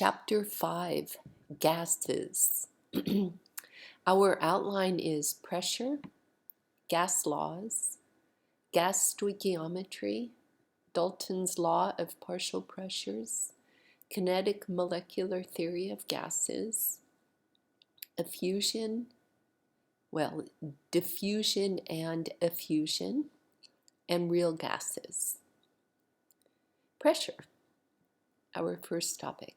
Chapter 5, Gases. Our outline is pressure, gas laws, gas stoichiometry, Dalton's law of partial pressures, kinetic molecular theory of gases, diffusion and effusion, and real gases. Pressure, our first topic.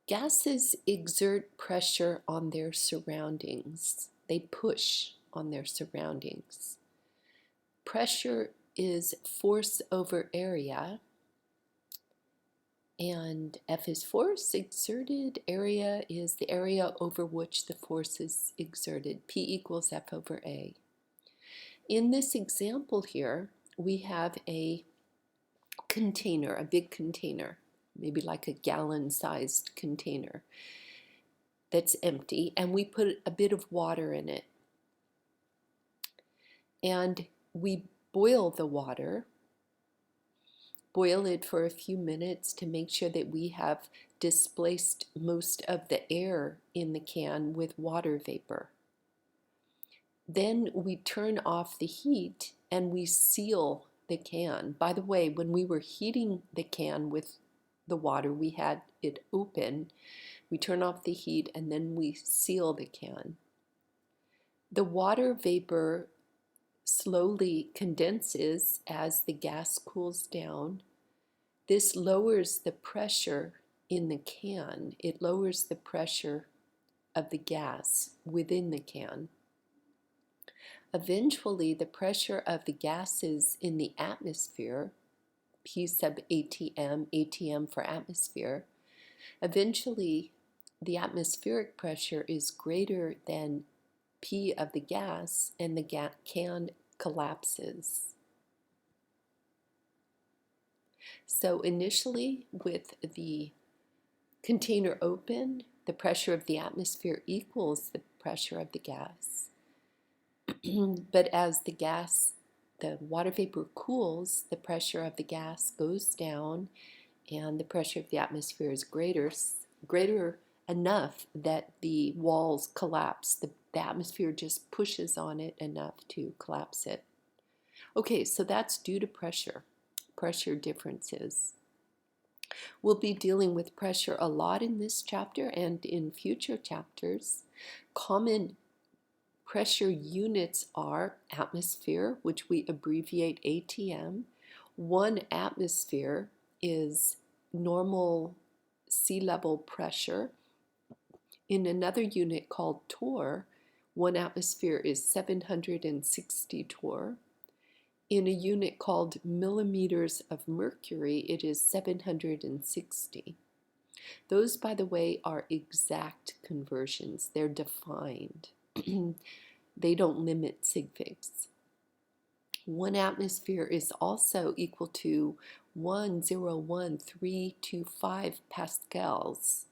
Gases exert pressure on their surroundings. They push on their surroundings. Pressure is force over area, and F is force exerted. Area is the area over which the force is exerted. P equals F over A. In this example here, we have a container, a big container, maybe like a gallon-sized container that's empty, and we put a bit of water in it. And we boil the water, boil it for a few minutes to make sure that we have displaced most of the air in the can with water vapor. Then we turn off the heat and we seal the can. By the way, when we were heating the can with the water, we had it open. We turn off the heat and then we seal the can. The water vapor slowly condenses as the gas cools down. This lowers the pressure in the can. It lowers the pressure of the gas within the can. Eventually, the pressure of the gases in the atmosphere, P sub ATM, ATM for atmosphere, eventually the atmospheric pressure is greater than P of the gas, and the can collapses. So initially, with the container open, the pressure of the atmosphere equals the pressure of the gas. But as the water vapor cools, the pressure of the gas goes down and the pressure of the atmosphere is greater enough that the walls collapse. The atmosphere just pushes on it enough to collapse it. Okay, so that's due to pressure differences. We'll be dealing with pressure a lot in this chapter and in future chapters. Common pressure units are atmosphere, which we abbreviate ATM. 1 atmosphere is normal sea level pressure. In another unit called torr, 1 atmosphere is 760 torr. In a unit called millimeters of mercury, it is 760. Those, by the way, are exact conversions. They're defined. They don't limit sig figs. 1 atmosphere is also equal to 101,325 pascals,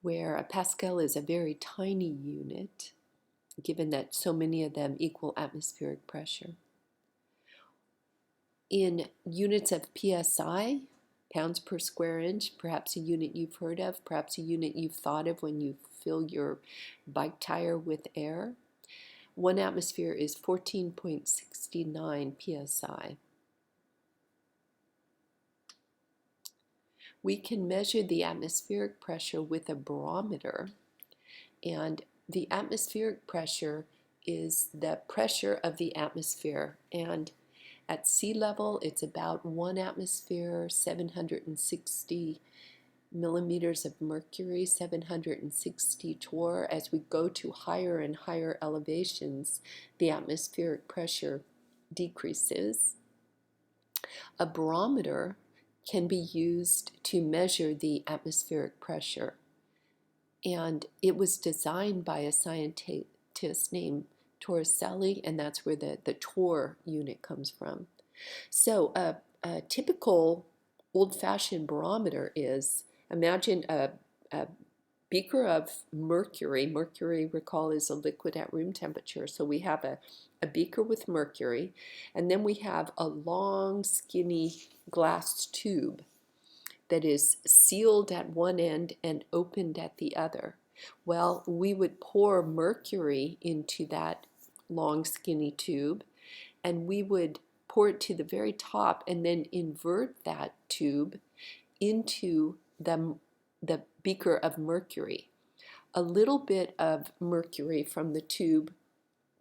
where a pascal is a very tiny unit, given that so many of them equal atmospheric pressure. In units of PSI, pounds per square inch, perhaps a unit you've heard of, perhaps a unit you've thought of when you fill your bike tire with air, 1 atmosphere is 14.69 psi. We can measure the atmospheric pressure with a barometer, and the atmospheric pressure is the pressure of the atmosphere, and at sea level it's about 1 atmosphere, 760 millimeters of mercury, 760 torr. As we go to higher and higher elevations, the atmospheric pressure decreases. A barometer can be used to measure the atmospheric pressure, and it was designed by a scientist named Torricelli, and that's where the torr unit comes from. So a typical old-fashioned barometer is, imagine a beaker of mercury. Mercury, recall, is a liquid at room temperature. So we have a beaker with mercury, and then we have a long, skinny glass tube. that is sealed at one end and opened at the other. Well, we would pour mercury into that long skinny tube, and we would pour it to the very top and then invert that tube into the beaker of mercury. A little bit of mercury from the tube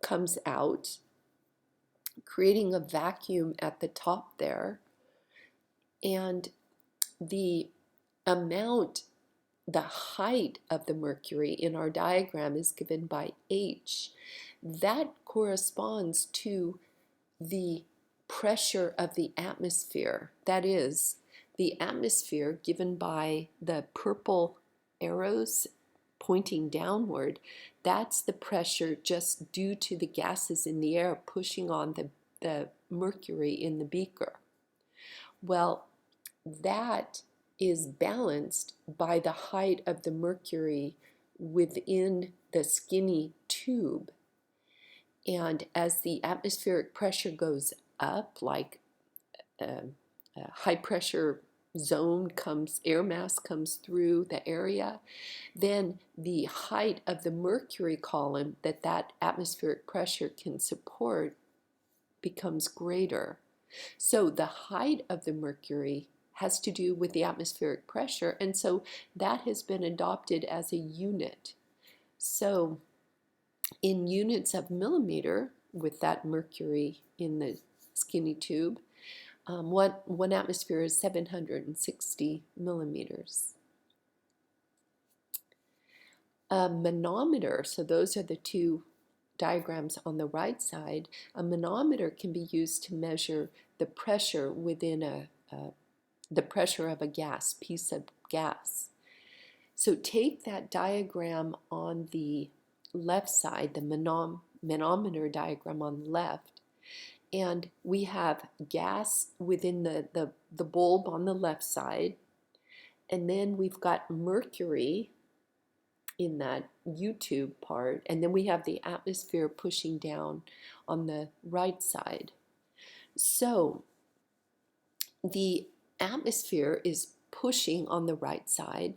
comes out, creating a vacuum at the top there, and the amount, the height of the mercury in our diagram is given by H. That corresponds to the pressure of the atmosphere. That is, the atmosphere given by the purple arrows pointing downward. That's the pressure just due to the gases in the air pushing on the mercury in the beaker. Well, that is balanced by the height of the mercury within the skinny tube. And as the atmospheric pressure goes up, like a high pressure zone comes, air mass comes through the area, then the height of the mercury column that atmospheric pressure can support becomes greater. So the height of the mercury has to do with the atmospheric pressure, and so that has been adopted as a unit. So in units of millimeter, with that mercury in the skinny tube, one atmosphere is 760 millimeters. A manometer, so those are the two diagrams on the right side. A manometer can be used to measure the pressure within the pressure of a gas, piece of gas. So take that diagram on the left side, the manometer diagram on the left, and we have gas within the bulb on the left side, and then we've got mercury in that U-tube part, and then we have the atmosphere pushing down on the right side. So the atmosphere is pushing on the right side,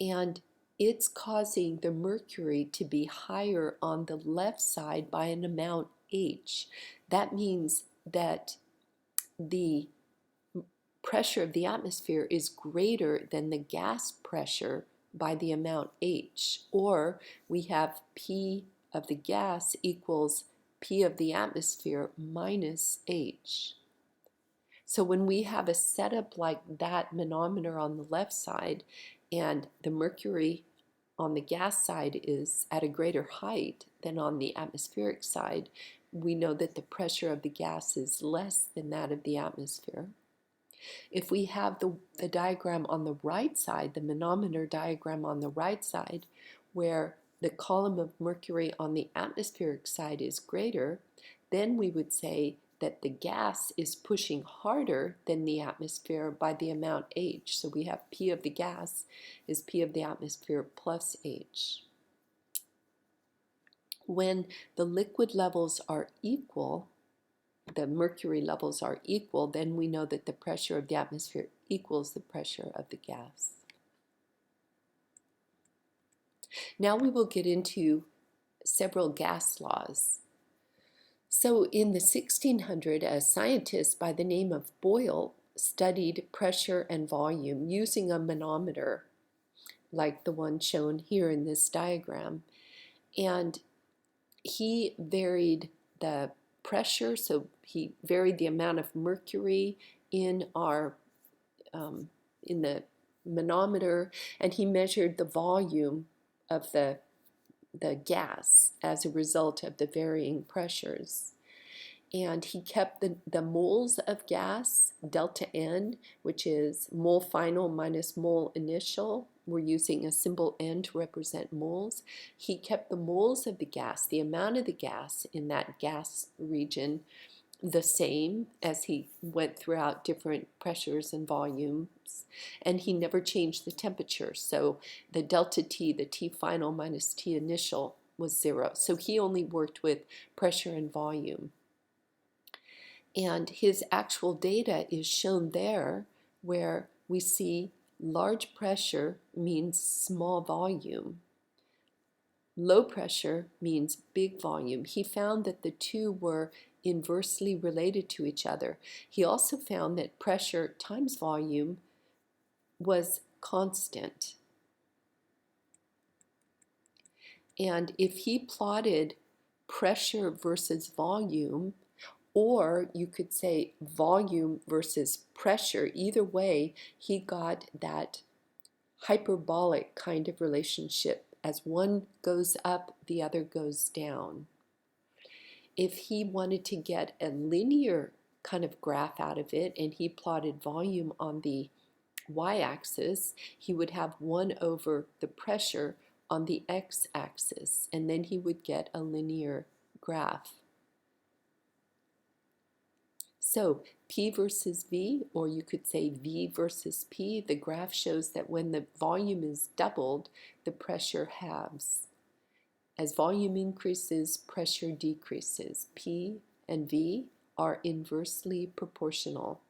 and it's causing the mercury to be higher on the left side by an amount H. That means that the pressure of the atmosphere is greater than the gas pressure by the amount H, or we have P of the gas equals P of the atmosphere minus H. So when we have a setup like that manometer on the left side and the mercury on the gas side is at a greater height than on the atmospheric side, we know that the pressure of the gas is less than that of the atmosphere. If we have the diagram on the right side, the manometer diagram on the right side, where the column of mercury on the atmospheric side is greater, then we would say that the gas is pushing harder than the atmosphere by the amount H. So we have P of the gas is P of the atmosphere plus H. When the liquid levels are equal, the mercury levels are equal, then we know that the pressure of the atmosphere equals the pressure of the gas. Now we will get into several gas laws. So in the 1600s, a scientist by the name of Boyle studied pressure and volume using a manometer like the one shown here in this diagram. And he varied the pressure, so he varied the amount of mercury in the manometer, and he measured the volume of the gas as a result of the varying pressures. And he kept the moles of gas, delta N, which is mole final minus mole initial. We're using a symbol N to represent moles. He kept the moles of the gas, the amount of the gas in that gas region, the same as he went throughout different pressures and volumes, and he never changed the temperature. So the delta T, the T final minus T initial, was 0. So he only worked with pressure and volume. And his actual data is shown there, where we see large pressure means small volume. Low pressure means big volume. He found that the two were inversely related to each other. He also found that pressure times volume was constant. And if he plotted pressure versus volume, or you could say volume versus pressure, either way, he got that hyperbolic kind of relationship. As one goes up, the other goes down. If he wanted to get a linear kind of graph out of it, and he plotted volume on the y-axis, he would have 1 over the pressure on the x-axis, and then he would get a linear graph. So P versus V, or you could say V versus P, the graph shows that when the volume is doubled, the pressure halves. As volume increases, pressure decreases. P and V are inversely proportional.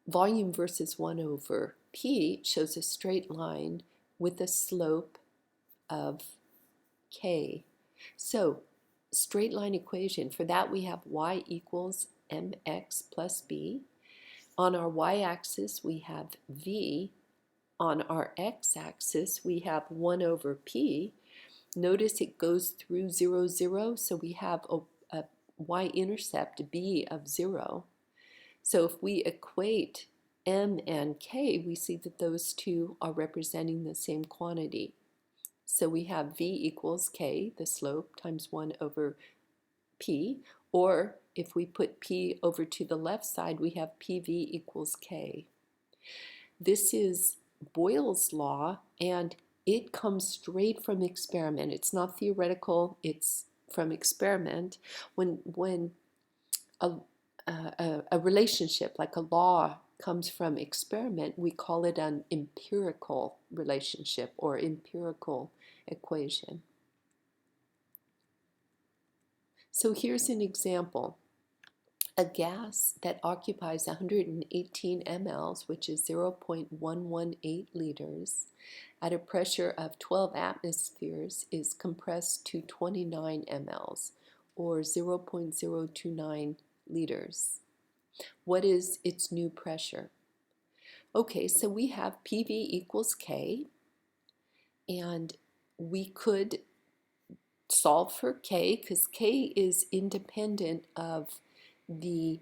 Volume versus 1 over P shows a straight line with a slope of K. So, straight line equation, for that we have y equals mx plus b. On our y-axis we have v. On our x-axis we have 1 over p. Notice it goes through 0, 0, so we have a y-intercept b of 0. So if we equate m and k, we see that those two are representing the same quantity. So we have v equals k, the slope, times 1 over p, or if we put p over to the left side, we have pv equals k. This is Boyle's law, and it comes straight from experiment. It's not theoretical, it's from experiment. When a relationship, like a law, comes from experiment, we call it an empirical relationship or empirical equation. So here's an example. A gas that occupies 118 mLs, which is 0.118 liters, at a pressure of 12 atmospheres is compressed to 29 mLs, or 0.029 liters. What is its new pressure? Okay, so we have PV equals K, and we could solve for K because K is independent of the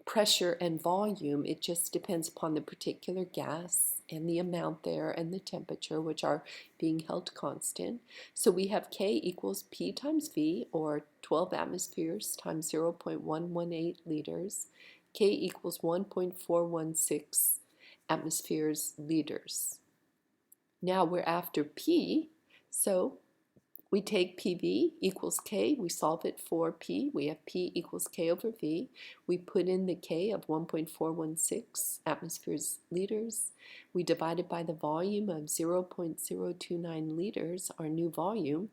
pressure and volume. It just depends upon the particular gas and the amount there and the temperature, which are being held constant. So we have K equals P times V, or 12 atmospheres times 0.118 liters. K equals 1.416 atmospheres liters. Now we're after P, so we take PV equals K, we solve it for P, we have P equals K over V, we put in the K of 1.416 atmospheres liters, we divide it by the volume of 0.029 liters, our new volume,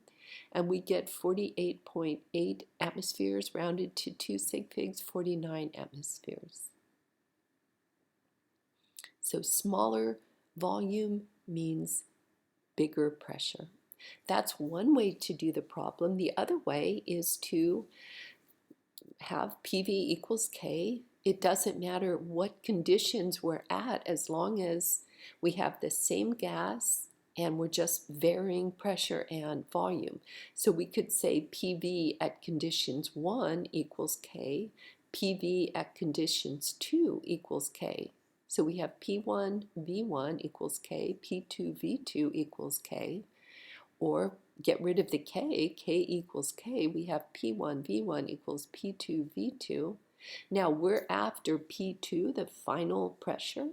and we get 48.8 atmospheres rounded to 2 sig figs, 49 atmospheres. So smaller volume means bigger pressure. That's one way to do the problem. The other way is to have PV equals K. It doesn't matter what conditions we're at as long as we have the same gas and we're just varying pressure and volume. So we could say PV at conditions 1 equals K, PV at conditions 2 equals K. So we have P1 V1 equals K, P2 V2 equals K. Or get rid of the K, K equals K, we have P1 V1 equals P2 V2. Now we're after P2, the final pressure,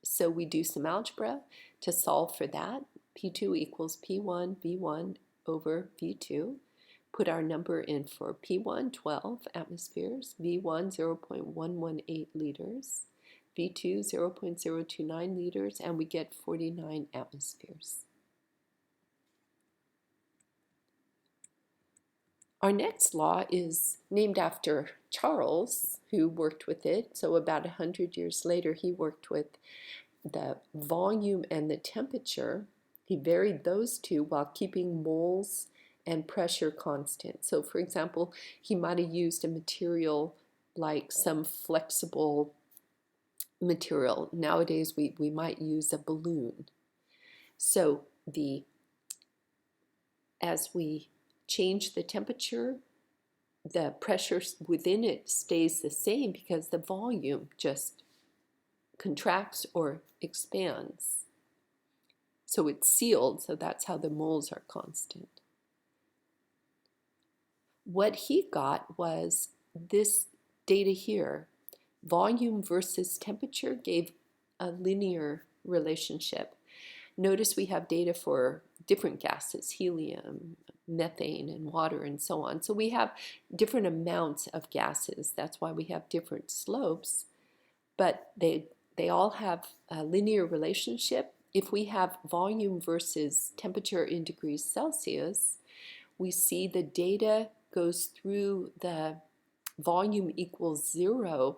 so we do some algebra to solve for that. P2 equals P1 V1 over V2. Put our number in for P1, 12 atmospheres, V1, 0.118 liters, V2, 0.029 liters, and we get 49 atmospheres. Our next law is named after Charles, who worked with it. So about 100 years later, he worked with the volume and the temperature. He varied those two while keeping moles and pressure constant. So for example, he might have used a material like some flexible material. Nowadays we might use a balloon. So as we change the temperature, the pressure within it stays the same because the volume just contracts or expands. So it's sealed, so that's how the moles are constant. What he got was this data here. Volume versus temperature gave a linear relationship. Notice we have data for different gases, helium, methane, and water, and so on. So we have different amounts of gases. That's why we have different slopes, but they all have a linear relationship. If we have volume versus temperature in degrees Celsius, we see the data goes through the volume equals 0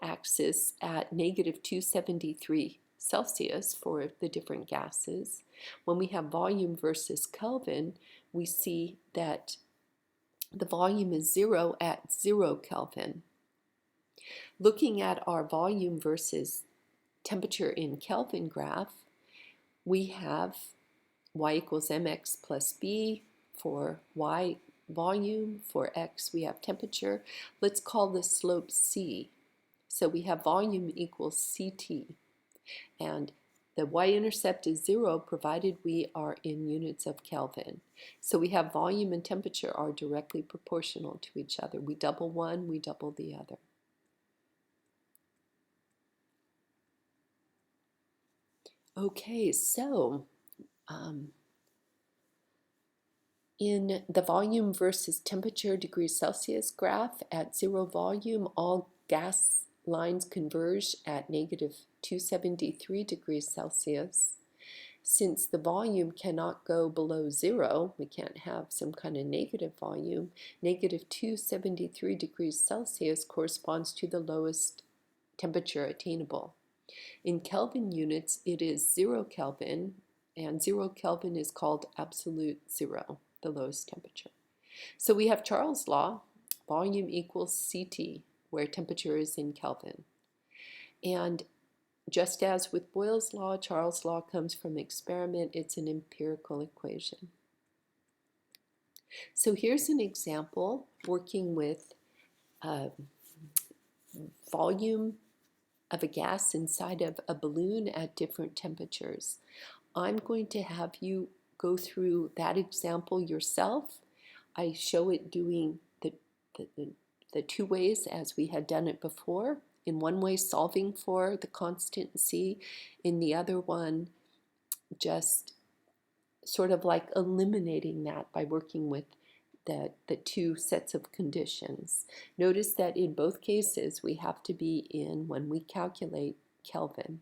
axis at negative 273 Celsius for the different gases. When we have volume versus Kelvin, we see that the volume is 0 at 0 Kelvin. Looking at our volume versus temperature in Kelvin graph, we have y equals mx plus b for y volume, for x we have temperature. Let's call the slope c. So we have volume equals ct, and the y-intercept is 0 provided we are in units of Kelvin. So we have volume and temperature are directly proportional to each other. We double one, we double the other. Okay, so in the volume versus temperature degrees Celsius graph at 0 volume, all gas lines converge at negative 273 degrees Celsius. Since the volume cannot go below 0, we can't have some kind of negative volume, negative 273 degrees Celsius corresponds to the lowest temperature attainable. In Kelvin units, it is 0 Kelvin, and 0 Kelvin is called absolute zero, the lowest temperature. So we have Charles' law, volume equals Ct, where temperature is in Kelvin. And just as with Boyle's law, Charles' law comes from experiment. It's an empirical equation. So here's an example working with volume of a gas inside of a balloon at different temperatures. I'm going to have you go through that example yourself. I show it doing the two ways as we had done it before. In one way, solving for the constant c. In the other one, just sort of like eliminating that by working with the two sets of conditions. Notice that in both cases, we have to be in, when we calculate, Kelvin.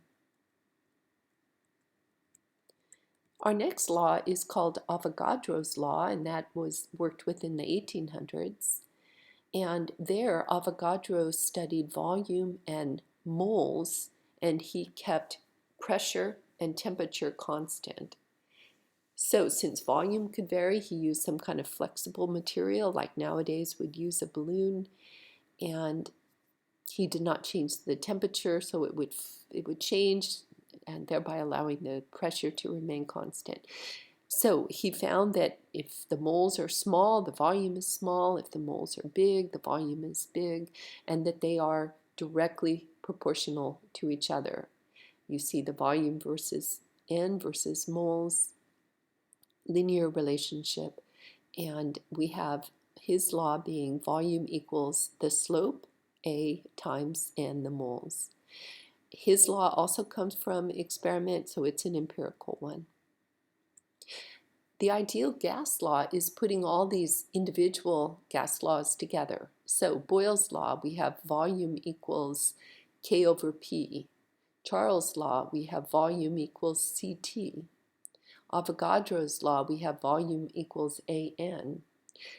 Our next law is called Avogadro's law, and that was worked with in the 1800s. And there, Avogadro studied volume and moles, and he kept pressure and temperature constant. So since volume could vary, he used some kind of flexible material, like nowadays would use a balloon, and he did not change the temperature, so it would change, and thereby allowing the pressure to remain constant. So he found that if the moles are small, the volume is small. If the moles are big, the volume is big, and that they are directly proportional to each other. You see the volume versus N versus moles, linear relationship, and we have his law being volume equals the slope, A times N, the moles. His law also comes from experiment, so it's an empirical one. The ideal gas law is putting all these individual gas laws together. So Boyle's law, we have volume equals K over P. Charles' law, we have volume equals Ct. Avogadro's law, we have volume equals An.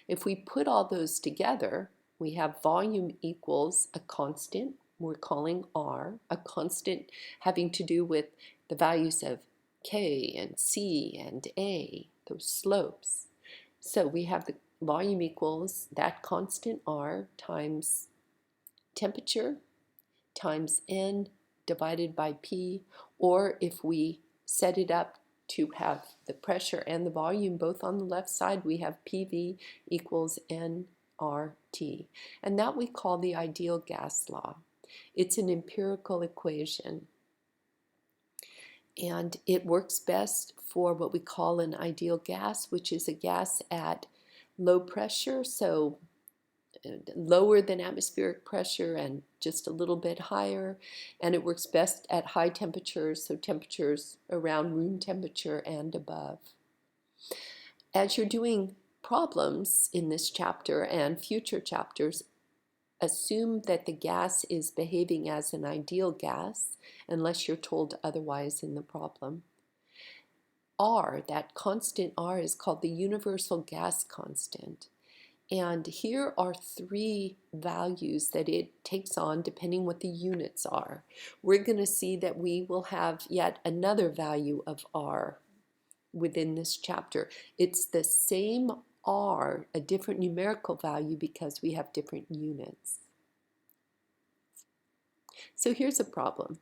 If we put all those together, we have volume equals a constant, we're calling R, a constant having to do with the values of K and C and A, those slopes. So we have the volume equals that constant R times temperature times N divided by P, or if we set it up to have the pressure and the volume both on the left side, we have PV equals nRT. And that we call the ideal gas law. It's an empirical equation. And it works best for what we call an ideal gas, which is a gas at low pressure, so lower than atmospheric pressure and just a little bit higher, and it works best at high temperatures, so temperatures around room temperature and above. As you're doing problems in this chapter and future chapters, assume that the gas is behaving as an ideal gas unless you're told otherwise in the problem. R, that constant R, is called the universal gas constant. And here are three values that it takes on depending what the units are. We're going to see that we will have yet another value of R within this chapter. It's the same R, a different numerical value because we have different units. So here's a problem.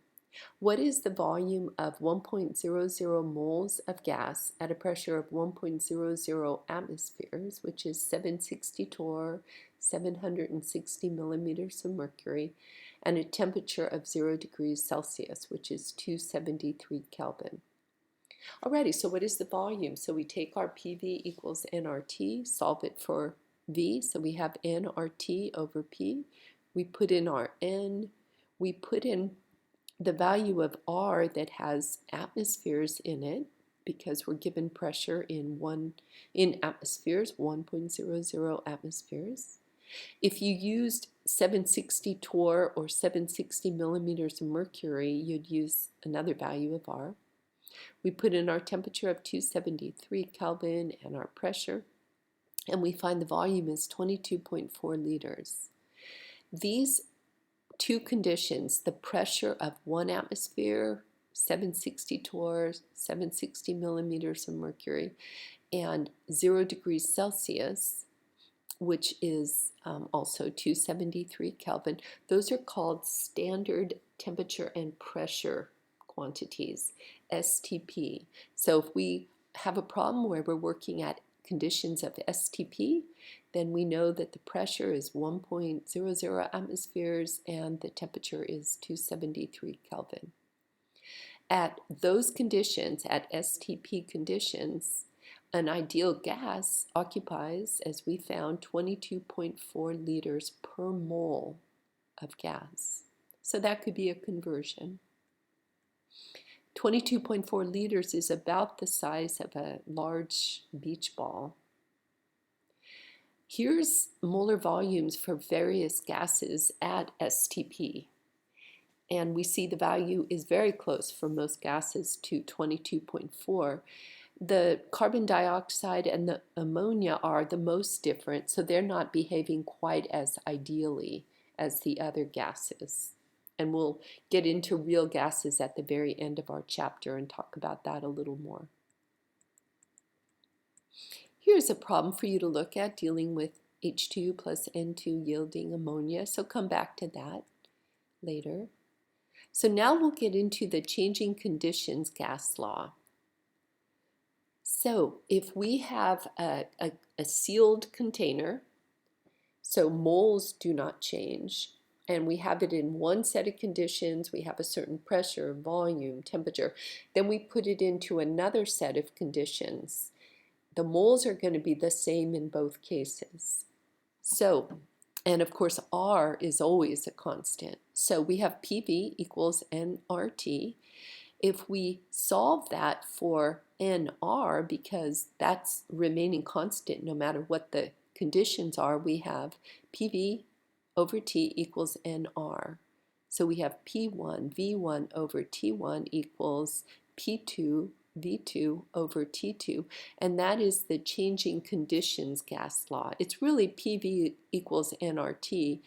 What is the volume of 1.00 moles of gas at a pressure of 1.00 atmospheres, which is 760 torr, 760 millimeters of mercury, and a temperature of 0 degrees Celsius, which is 273 Kelvin? Alrighty, so what is the volume? So we take our PV equals nRT, solve it for V, so we have nRT over P. We put in our N, we put in the value of R that has atmospheres in it, because we're given pressure in atmospheres, 1.00 atmospheres. If you used 760 torr or 760 millimeters of mercury, you'd use another value of R. We put in our temperature of 273 Kelvin and our pressure, and we find the volume is 22.4 liters. These two conditions, the pressure of 1 atmosphere, 760 torr, 760 millimeters of mercury, and 0 degrees Celsius, which is also 273 Kelvin, those are called standard temperature and pressure quantities, STP. So if we have a problem where we're working at conditions of STP, then we know that the pressure is 1.00 atmospheres and the temperature is 273 Kelvin. At those conditions, at STP conditions, an ideal gas occupies, as we found, 22.4 liters per mole of gas. So that could be a conversion. 22.4 liters is about the size of a large beach ball. Here's molar volumes for various gases at STP. And we see the value is very close for most gases to 22.4. The carbon dioxide and the ammonia are the most different, so they're not behaving quite as ideally as the other gases. And we'll get into real gases at the very end of our chapter and talk about that a little more. Here's a problem for you to look at dealing with H2 plus N2 yielding ammonia, so come back to that later. So now we'll get into the changing conditions gas law. So if we have a sealed container, so moles do not change, and we have it in one set of conditions, we have a certain pressure, volume, temperature, then we put it into another set of conditions. The moles are going to be the same in both cases. So, and of course R is always a constant. So we have PV equals nRT. If we solve that for nR, because that's remaining constant no matter what the conditions are, we have PV over T equals nR. So we have P1 V1 over T1 equals P2 V2 over T2, and that is the changing conditions gas law. It's really PV equals nRT,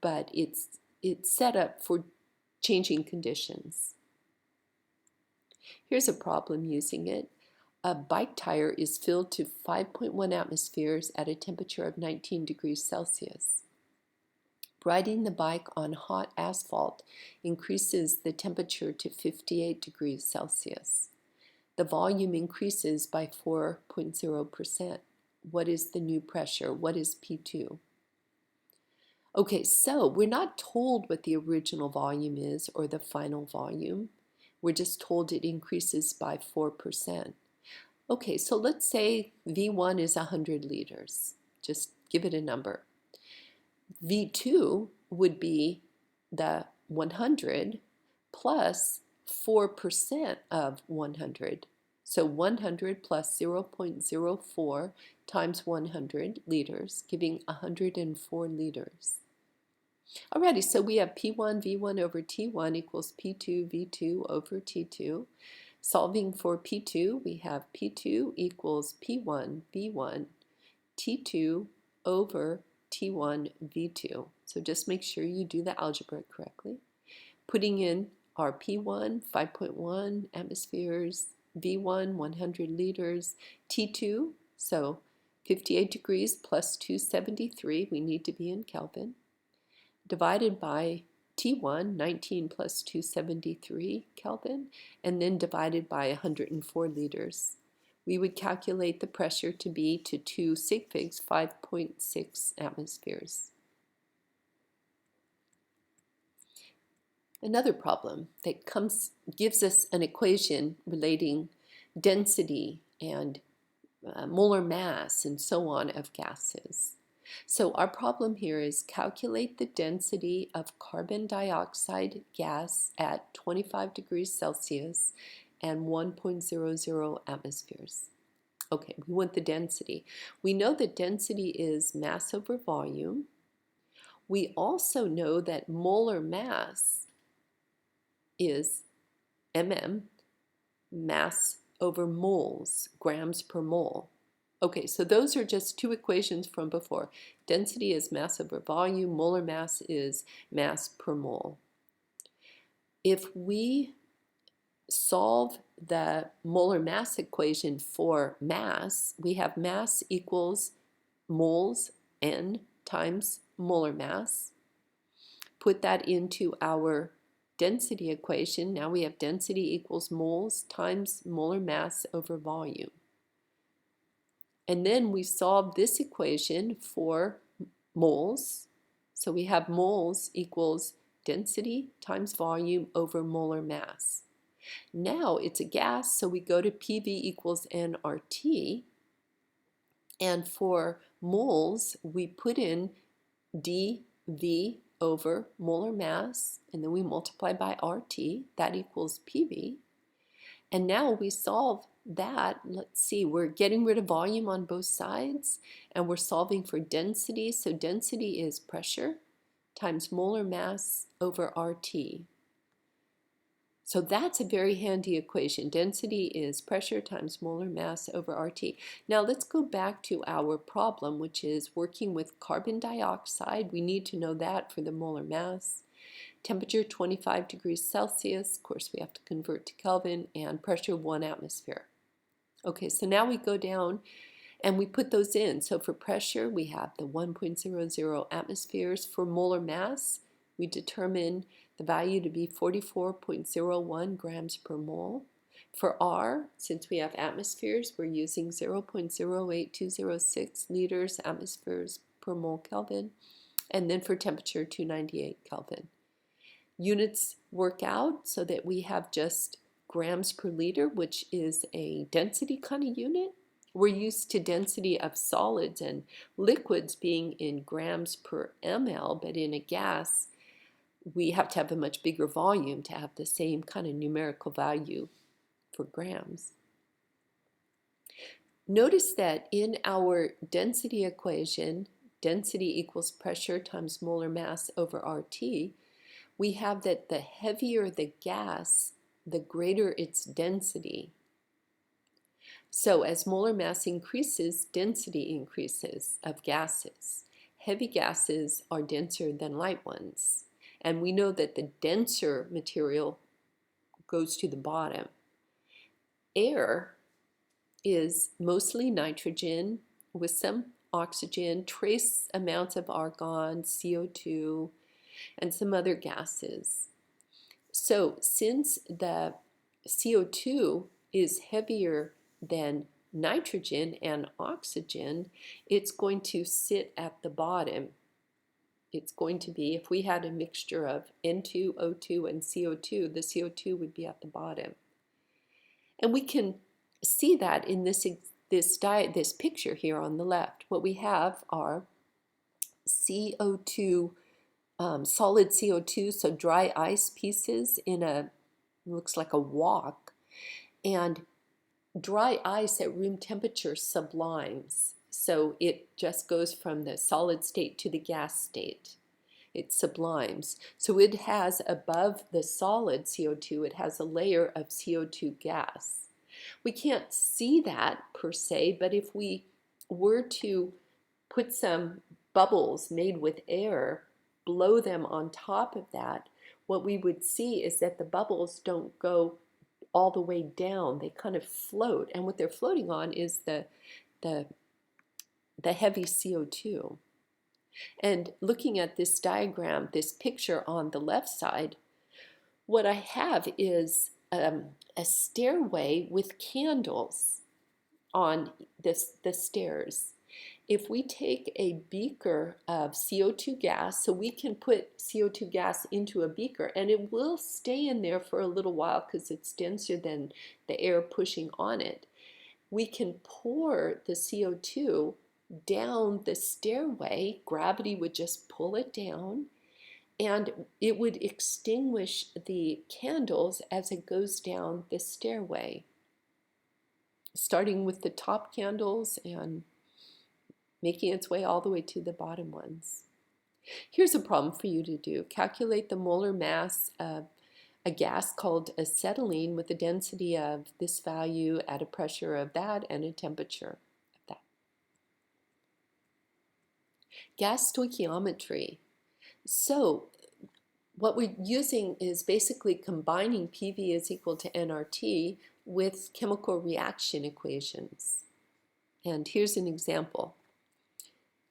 but it's it's set up for changing conditions. Here's a problem using it. A bike tire is filled to 5.1 atmospheres at a temperature of 19 degrees Celsius. Riding the bike on hot asphalt increases the temperature to 58 degrees Celsius. The volume increases by 4.0%. What is the new pressure? What is P2? Okay, so we're not told what the original volume is or the final volume. We're just told it increases by 4%. Okay, so let's say V1 is 100 liters. Just give it a number. V2 would be the 100 plus 4% of 100. So 100 plus 0.04 times 100 liters, giving 104 liters. Alrighty, so we have P1 V1 over T1 equals P2 V2 over T2. Solving for P2, we have P2 equals P1 V1 T2 over T1 V2. So just make sure you do the algebra correctly. Putting in our P1, 5.1 atmospheres, V1, 100 liters, T2, so 58 degrees plus 273, we need to be in Kelvin, divided by T1, 19 plus 273 Kelvin, and then divided by 104 liters. We would calculate the pressure to be to 2 sig figs, 5.6 atmospheres. Another problem that gives us an equation relating density and molar mass and so on of gases. So our problem here is calculate the density of carbon dioxide gas at 25 degrees Celsius and 1.00 atmospheres. Okay, we want the density. We know that density is mass over volume. We also know that molar mass is mm, mass over moles, grams per mole. Okay, so those are just two equations from before. Density is mass over volume, molar mass is mass per mole. If we solve the molar mass equation for mass, we have mass equals moles n times molar mass. Put that into our density equation. Now we have density equals moles times molar mass over volume. And then we solve this equation for moles. So we have moles equals density times volume over molar mass. Now it's a gas, so we go to PV equals nRT. And for moles, we put in dV over molar mass, and then we multiply by RT. That equals PV. And now we solve that. Let's see, we're getting rid of volume on both sides, and we're solving for density. So density is pressure times molar mass over RT. So that's a very handy equation. Density is pressure times molar mass over RT. Now let's go back to our problem, which is working with carbon dioxide. We need to know that for the molar mass. Temperature 25 degrees Celsius. Of course, we have to convert to Kelvin, and pressure 1 atmosphere. Okay, so now we go down and we put those in. So for pressure, we have the 1.00 atmospheres. For molar mass, we determine the value to be 44.01 grams per mole. For R, since we have atmospheres, we're using 0.08206 liters atmospheres per mole Kelvin. And then for temperature, 298 Kelvin. Units work out so that we have just grams per liter, which is a density kind of unit. We're used to density of solids and liquids being in grams per ml, but in a gas, we have to have a much bigger volume to have the same kind of numerical value for grams. Notice that in our density equation, density equals pressure times molar mass over RT, we have that the heavier the gas, the greater its density. So as molar mass increases, density increases of gases. Heavy gases are denser than light ones. And we know that the denser material goes to the bottom. Air is mostly nitrogen with some oxygen, trace amounts of argon, CO2, and some other gases. So since the CO2 is heavier than nitrogen and oxygen, it's going to sit at the bottom. It's going to be, if we had a mixture of N2O2 and CO2, the CO2 would be at the bottom. And we can see that in this picture here on the left. What we have are CO2, solid CO2, so dry ice pieces in looks like a wok, and dry ice at room temperature sublimes. So it just goes from the solid state to the gas state. It sublimes. So it has above the solid CO2, it has a layer of CO2 gas. We can't see that per se, but if we were to put some bubbles made with air, blow them on top of that, what we would see is that the bubbles don't go all the way down. They kind of float, and what they're floating on is the heavy CO2. And looking at this diagram, this picture on the left side, what I have is a stairway with candles on the stairs. If we take a beaker of CO2 gas, so we can put CO2 gas into a beaker and it will stay in there for a little while because it's denser than the air pushing on it. We can pour the CO2 down the stairway. Gravity would just pull it down and it would extinguish the candles as it goes down the stairway, starting with the top candles and making its way all the way to the bottom ones. Here's a problem for you to do. Calculate the molar mass of a gas called acetylene with a density of this value at a pressure of that and a temperature of that. Gas stoichiometry. So what we're using is basically combining PV is equal to nRT with chemical reaction equations. And here's an example.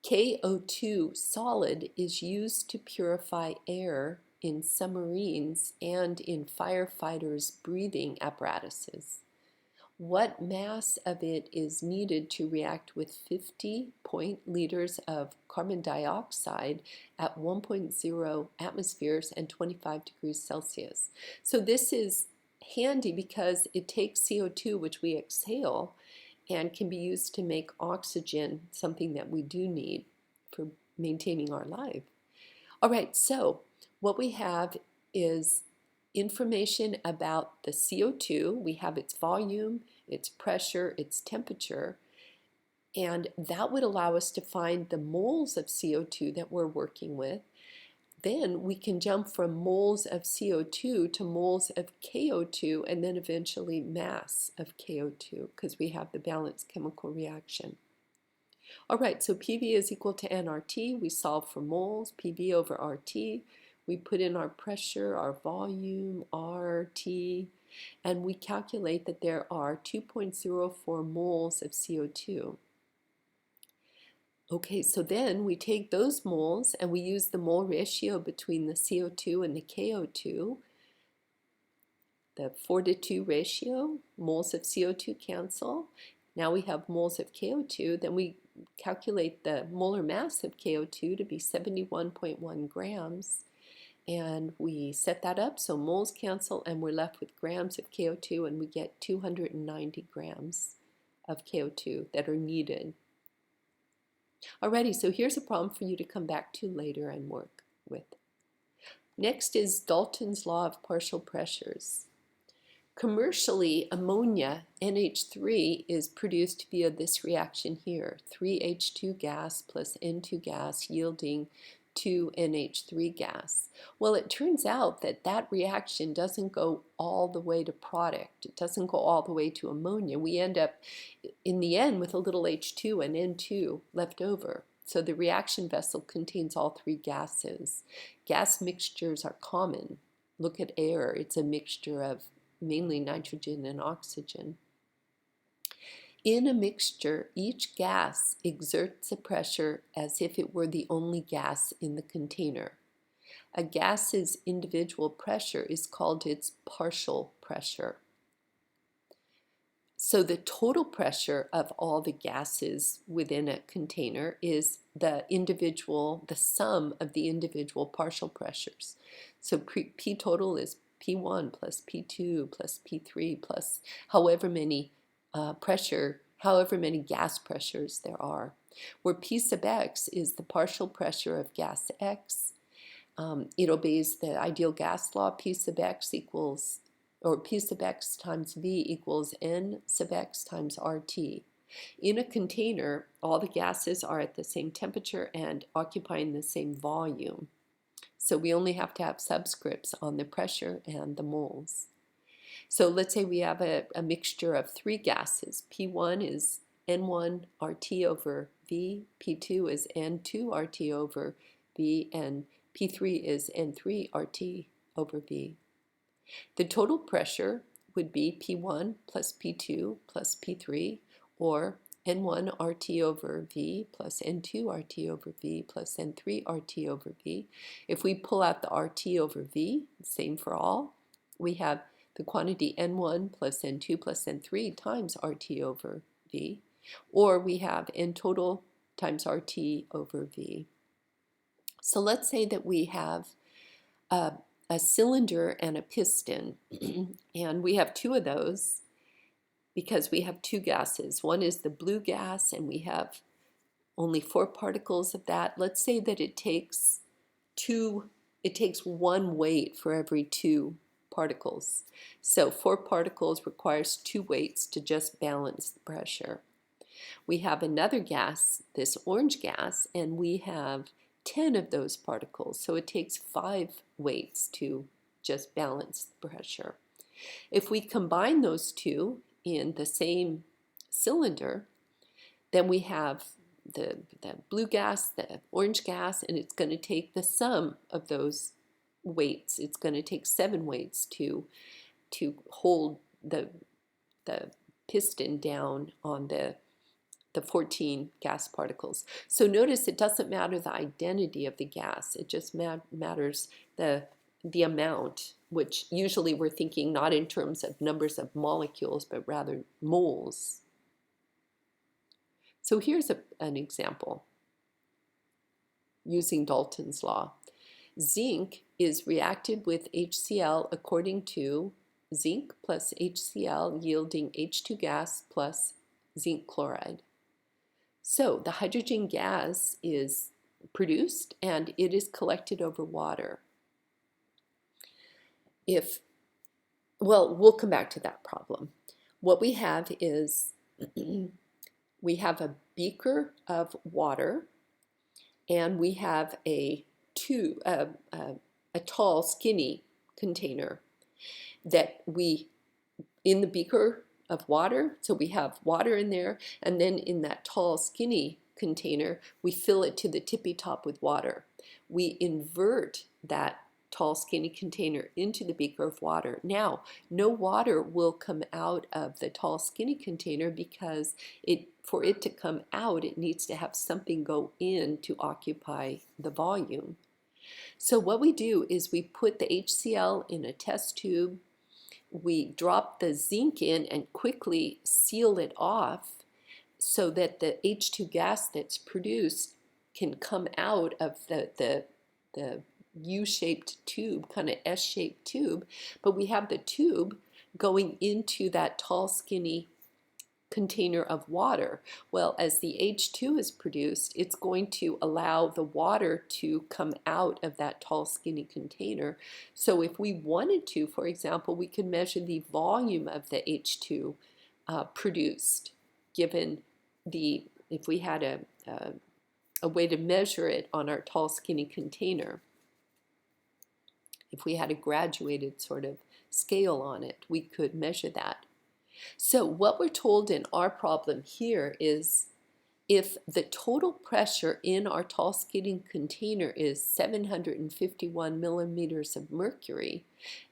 KO2 solid is used to purify air in submarines and in firefighters' breathing apparatuses. What mass of it is needed to react with 50 liters of carbon dioxide at 1.0 atmospheres and 25 degrees Celsius? So this is handy because it takes CO2, which we exhale, and can be used to make oxygen, something that we do need for maintaining our life. All right, so what we have is information about the CO2. We have its volume, its pressure, its temperature, and that would allow us to find the moles of CO2 that we're working with. Then we can jump from moles of CO2 to moles of KO2 and then eventually mass of KO2 because we have the balanced chemical reaction. All right, so PV is equal to nRT. We solve for moles, PV over RT. We put in our pressure, our volume, RT, and we calculate that there are 2.04 moles of CO2. Okay, so then we take those moles and we use the mole ratio between the CO2 and the KO2, the 4:2 ratio. Moles of CO2 cancel. Now we have moles of KO2. Then we calculate the molar mass of KO2 to be 71.1 grams. And we set that up so moles cancel and we're left with grams of KO2 and we get 290 grams of KO2 that are needed. Alrighty, so here's a problem for you to come back to later and work with. Next is Dalton's law of partial pressures. Commercially, ammonia, NH3, is produced via this reaction here, 3H2 gas plus N2 gas yielding 2NH3 gas. Well, it turns out that that reaction doesn't go all the way to product. It doesn't go all the way to ammonia. We end up in the end with a little H2 and N2 left over. So the reaction vessel contains all three gases. Gas mixtures are common. Look at air. It's a mixture of mainly nitrogen and oxygen. In a mixture, each gas exerts a pressure as if it were the only gas in the container. A gas's individual pressure is called its partial pressure. So the total pressure of all the gases within a container is the sum of the individual partial pressures. So P total is P1 plus P2 plus P3 plus however many gas pressures there are, where P sub x is the partial pressure of gas X. It obeys the ideal gas law. P sub x equals, or P sub x times V equals N sub x times RT. In a container, all the gases are at the same temperature and occupying the same volume. So we only have to have subscripts on the pressure and the moles. So let's say we have a mixture of three gases. P1 is N1 RT over V, P2 is N2 RT over V, and P3 is N3 RT over V. The total pressure would be P1 plus P2 plus P3, or N1 RT over V plus N2 RT over V plus N3 RT over V. If we pull out the RT over V, same for all, we have the quantity N1 plus N2 plus N3 times RT over V, or we have N total times RT over V. So let's say that we have a cylinder and a piston, and we have two of those because we have two gases. One is the blue gas, and we have only 4 particles of that. Let's say that it takes 1 weight for every 2 particles. So 4 particles requires 2 weights to just balance the pressure. We have another gas, this orange gas, and we have 10 of those particles, so it takes 5 weights to just balance the pressure. If we combine those two in the same cylinder, then we have the blue gas, the orange gas, and it's going to take the sum of those weights. It's going to take 7 weights to hold the piston down on the 14 gas particles. So notice it doesn't matter the identity of the gas, it just matters the amount, which usually we're thinking not in terms of numbers of molecules, but rather moles. So here's an example using Dalton's law. Zinc is reacted with HCl according to zinc plus HCl yielding H2 gas plus zinc chloride. So the hydrogen gas is produced and it is collected over water. We'll come back to that problem. What we have is we have a beaker of water, and we have a tall, skinny container that in the beaker of water, so we have water in there, and then in that tall, skinny container, we fill it to the tippy top with water. We invert that tall, skinny container into the beaker of water. Now, no water will come out of the tall, skinny container because for it to come out, it needs to have something go in to occupy the volume. So what we do is we put the HCl in a test tube, we drop the zinc in and quickly seal it off so that the H2 gas that's produced can come out of the U-shaped tube, kind of S-shaped tube, but we have the tube going into that tall, skinny container of water. Well, as the H2 is produced, it's going to allow the water to come out of that tall, skinny container. So if we wanted to, for example, we could measure the volume of the H2 produced, given if we had a way to measure it on our tall, skinny container. If we had a graduated sort of scale on it, we could measure that. So what we're told in our problem here is if the total pressure in our tall skidding container is 751 millimeters of mercury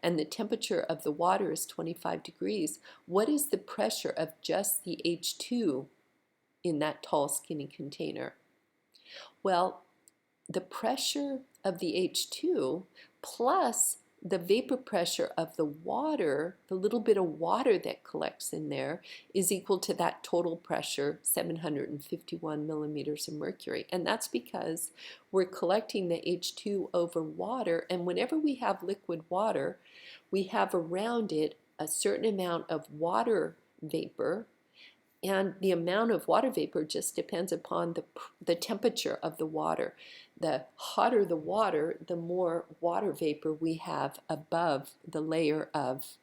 and the temperature of the water is 25 degrees, what is the pressure of just the H2 in that tall skinny container? Well, the pressure of the H2 plus the vapor pressure of the water, the little bit of water that collects in there, is equal to that total pressure, 751 millimeters of mercury. And that's because we're collecting the H2 over water, and whenever we have liquid water, we have around it a certain amount of water vapor, and the amount of water vapor just depends upon the temperature of the water. The hotter the water, the more water vapor we have above the layer of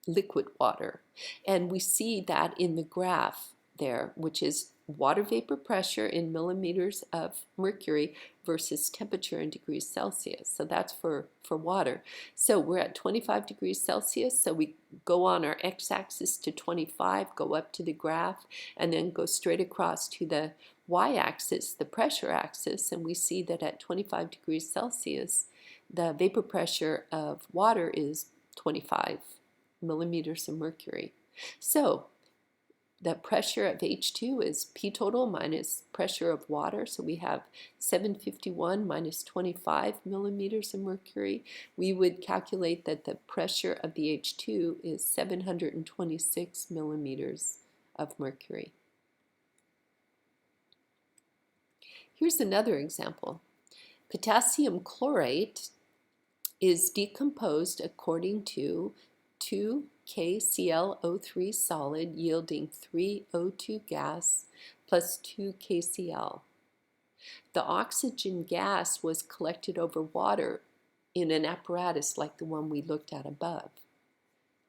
liquid water. And we see that in the graph there, which is water vapor pressure in millimeters of mercury versus temperature in degrees Celsius. So that's for water. So we're at 25 degrees Celsius, so we go on our x-axis to 25, go up to the graph, and then go straight across to the y-axis, the pressure axis, and we see that at 25 degrees Celsius, the vapor pressure of water is 25 millimeters of mercury. So the pressure of H2 is P total minus pressure of water. So we have 751 minus 25 millimeters of mercury. We would calculate that the pressure of the H2 is 726 millimeters of mercury. Here's another example. Potassium chlorate is decomposed according to 2KClO3 solid yielding 3O2 gas plus 2 KCl. The oxygen gas was collected over water in an apparatus like the one we looked at above.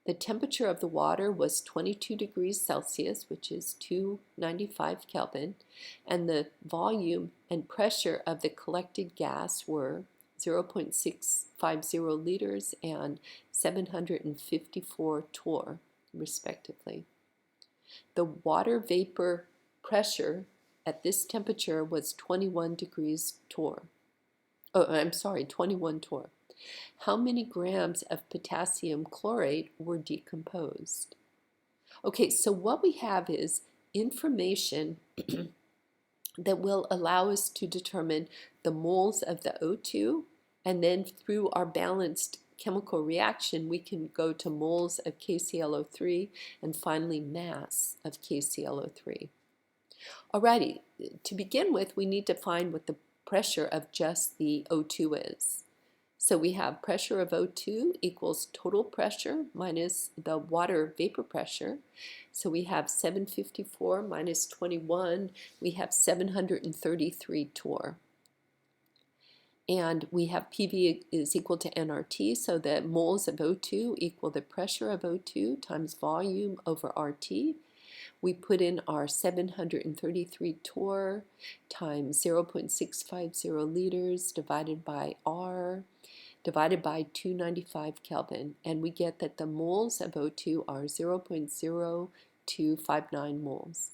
The temperature of the water was 22 degrees Celsius, which is 295 Kelvin, and the volume and pressure of the collected gas were 0.650 liters and 754 torr, respectively. The water vapor pressure at this temperature was 21 degrees torr. 21 torr. How many grams of potassium chlorate were decomposed? Okay, so what we have is information that will allow us to determine the moles of the O2, and then through our balanced chemical reaction, we can go to moles of KClO3 and finally mass of KClO3. Alrighty, to begin with, we need to find what the pressure of just the O2 is. So we have pressure of O2 equals total pressure minus the water vapor pressure. So we have 754 minus 21, we have 733 torr. And we have PV is equal to nRT, so the moles of O2 equal the pressure of O2 times volume over RT. We put in our 733 torr times 0.650 liters divided by R divided by 295 Kelvin, and we get that the moles of O2 are 0.0259 moles.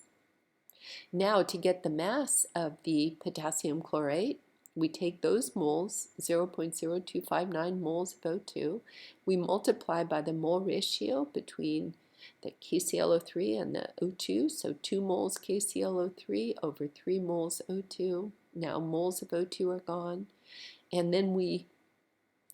Now to get the mass of the potassium chlorate, we take those moles, 0.0259 moles of O2, we multiply by the mole ratio between the KClO3 and the O2, so 2 moles KClO3 over 3 moles O2. Now moles of O2 are gone, and then we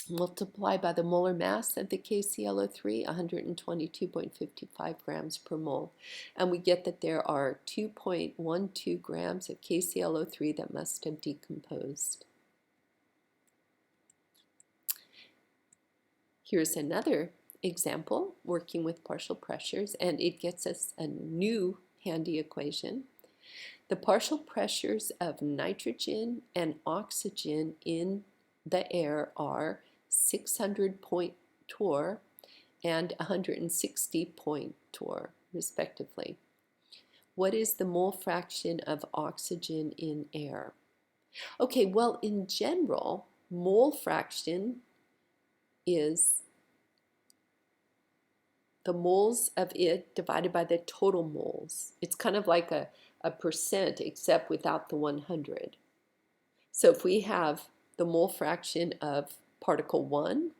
multiply by the molar mass of the KClO3, 122.55 grams per mole, and we get that there are 2.12 grams of KClO3 that must have decomposed. Here's another example working with partial pressures, and it gets us a new handy equation. The partial pressures of nitrogen and oxygen in the air are 600 point torr and 160 point torr, respectively. What is the mole fraction of oxygen in air? Okay, well, in general, mole fraction is the moles of it divided by the total moles. It's kind of like a a percent except without the 100. So if we have the mole fraction of particle 1,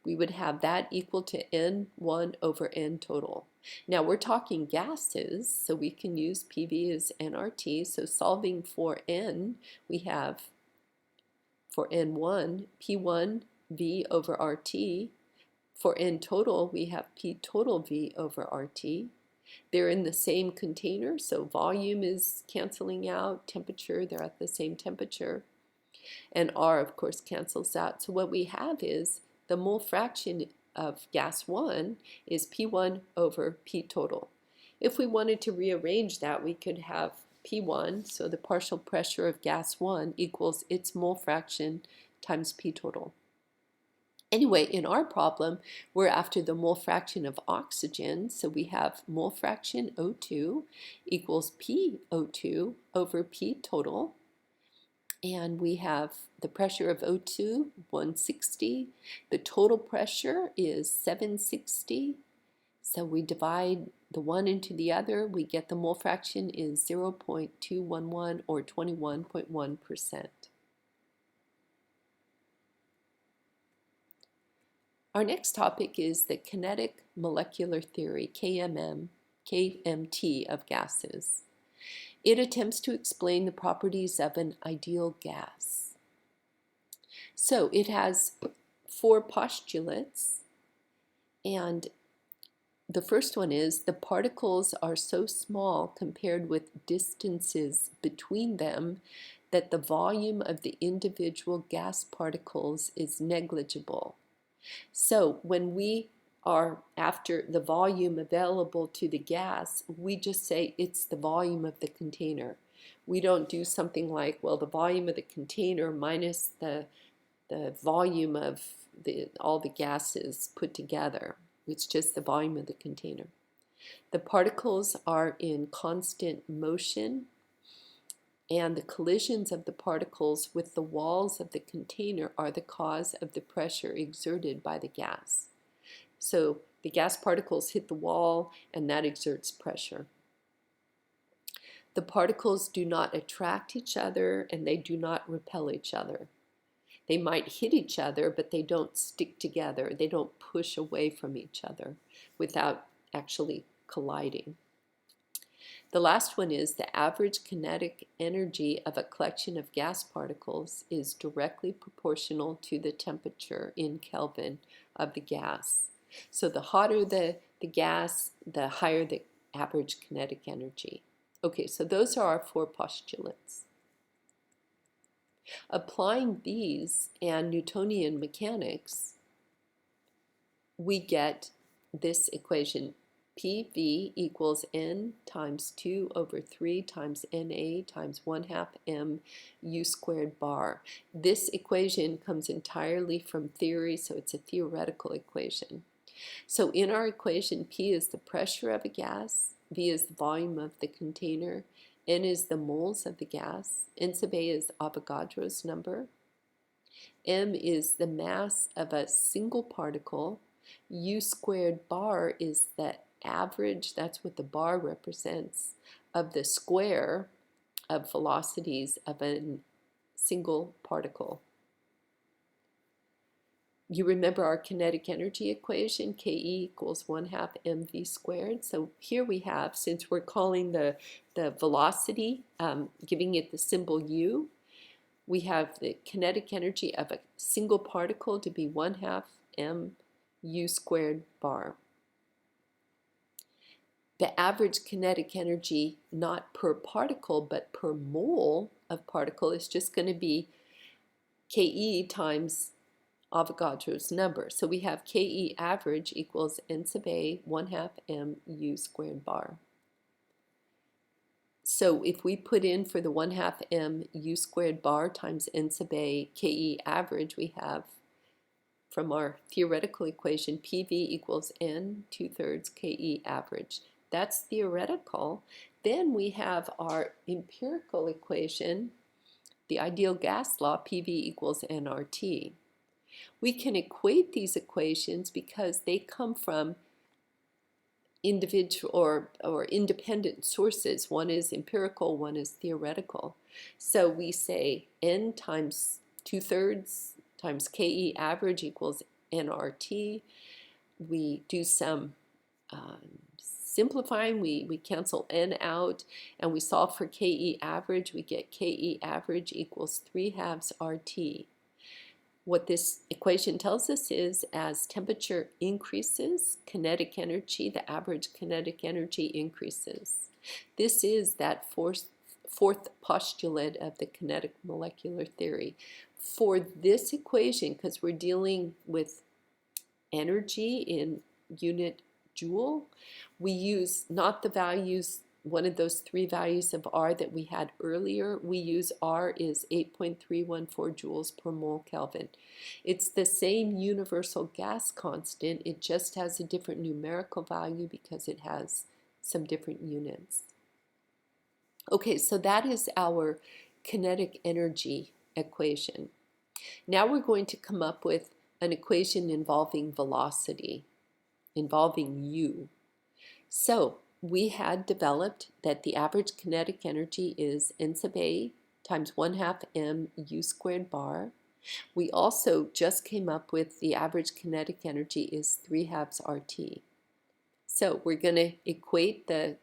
we would have that equal to N1 over N total. Now we're talking gases, so we can use PV as nRT. So solving for N, we have for N1, P1 V over RT. For N total, we have P total V over RT. They're in the same container, so volume is canceling out, temperature, they're at the same temperature. And R, of course, cancels out. So what we have is the mole fraction of gas 1 is P1 over P total. If we wanted to rearrange that, we could have P1, so the partial pressure of gas 1 equals its mole fraction times P total. Anyway, in our problem, we're after the mole fraction of oxygen, so we have mole fraction O2 equals PO2 over P total. And we have the pressure of O2, 160. The total pressure is 760. So we divide the one into the other, we get the mole fraction is 0.211 or 21.1%. Our next topic is the kinetic molecular theory, KMT of gases. It attempts to explain the properties of an ideal gas. So it has 4 postulates, and the first one is the particles are so small compared with distances between them that the volume of the individual gas particles is negligible. So when we are after the volume available to the gas, we just say it's the volume of the container. We don't do something like, well, the volume of the container minus the volume of all the gases put together. It's just the volume of the container. The particles are in constant motion, and the collisions of the particles with the walls of the container are the cause of the pressure exerted by the gas. So the gas particles hit the wall, and that exerts pressure. The particles do not attract each other, and they do not repel each other. They might hit each other, but they don't stick together. They don't push away from each other without actually colliding. The last one is the average kinetic energy of a collection of gas particles is directly proportional to the temperature in Kelvin of the gas. So the hotter the gas, the higher the average kinetic energy. Okay, so those are our 4 postulates. Applying these and Newtonian mechanics, we get this equation. PV equals N times 2 over 3 times NA times 1/2 m U squared bar. This equation comes entirely from theory, so it's a theoretical equation. So in our equation, P is the pressure of a gas, V is the volume of the container, N is the moles of the gas, N sub A is Avogadro's number, M is the mass of a single particle, U squared bar is the average, that's what the bar represents, of the square of velocities of a single particle. You remember our kinetic energy equation, Ke equals 1/2 mv squared. So here we have, since we're calling the velocity, giving it the symbol u, we have the kinetic energy of a single particle to be 1/2 m u squared bar. The average kinetic energy, not per particle, but per mole of particle, is just going to be Ke times Avogadro's number. So we have Ke average equals N sub A 1/2 m U squared bar. So if we put in for the 1/2 m U squared bar times N sub A Ke average, we have from our theoretical equation PV equals N 2/3 Ke average. That's theoretical. Then we have our empirical equation, the ideal gas law, PV equals nRT. We can equate these equations because they come from individual or independent sources. One is empirical, one is theoretical. So we say n times 2/3 times KE average equals nRT. We do some simplifying, we cancel n out, and we solve for KE average. We get KE average equals 3/2 RT. What this equation tells us is as temperature increases, kinetic energy, the average kinetic energy increases. This is that fourth postulate of the kinetic molecular theory. For this equation, because we're dealing with energy in unit joule, we use not the values, one of those three values of R that we had earlier. We use R is 8.314 joules per mole Kelvin. It's the same universal gas constant, it just has a different numerical value because it has some different units. Okay, so that is our kinetic energy equation. Now we're going to come up with an equation involving velocity, involving u. So we had developed that the average kinetic energy is n sub a times 1/2 m u squared bar. We also just came up with the average kinetic energy is 3/2 RT. So we're going to equate the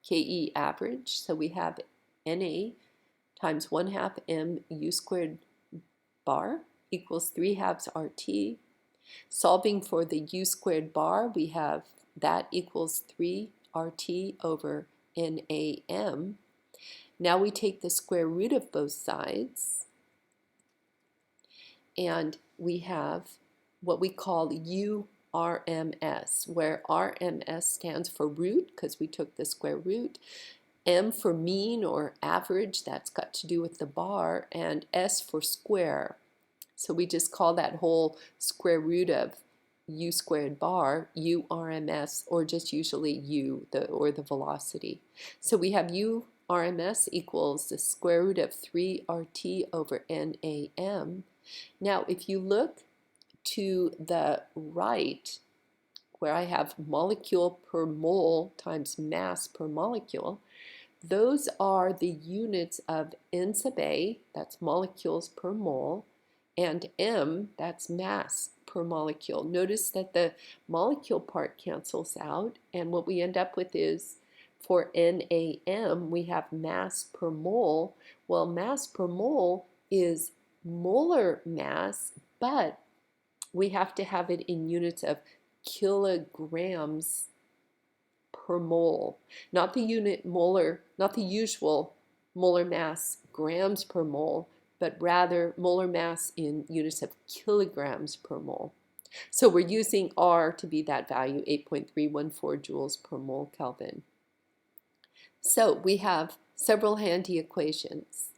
KE average. So we have NA times 1/2 m u squared bar equals 3/2 RT. Solving for the u squared bar, we have that equals 3 RT over NAM. Now we take the square root of both sides, and we have what we call URMS, where RMS stands for root because we took the square root, M for mean or average, that's got to do with the bar, and S for square. So we just call that whole square root of u squared bar URMS, or just usually u, or the velocity. So we have URMS equals the square root of 3 RT over NAM. Now if you look to the right, where I have molecule per mole times mass per molecule, those are the units of n sub a, that's molecules per mole, and m, that's mass per molecule. Notice that the molecule part cancels out, and what we end up with is for NAM, we have mass per mole. Well, mass per mole is molar mass, but we have to have it in units of kilograms per mole, not the unit molar, not the usual molar mass grams per mole, but rather molar mass in units of kilograms per mole. So we're using R to be that value, 8.314 joules per mole Kelvin. So we have several handy equations.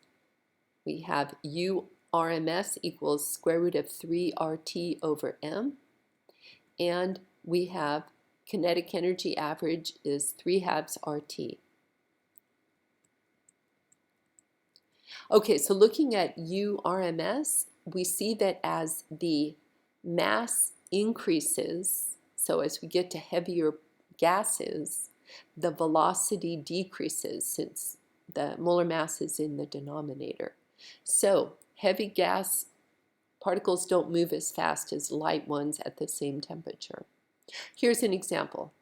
We have URMS equals square root of 3 RT over M, and we have kinetic energy average is 3/2 RT. Okay, so looking at URMS, we see that as the mass increases, so as we get to heavier gases, the velocity decreases since the molar mass is in the denominator. So heavy gas particles don't move as fast as light ones at the same temperature. Here's an example.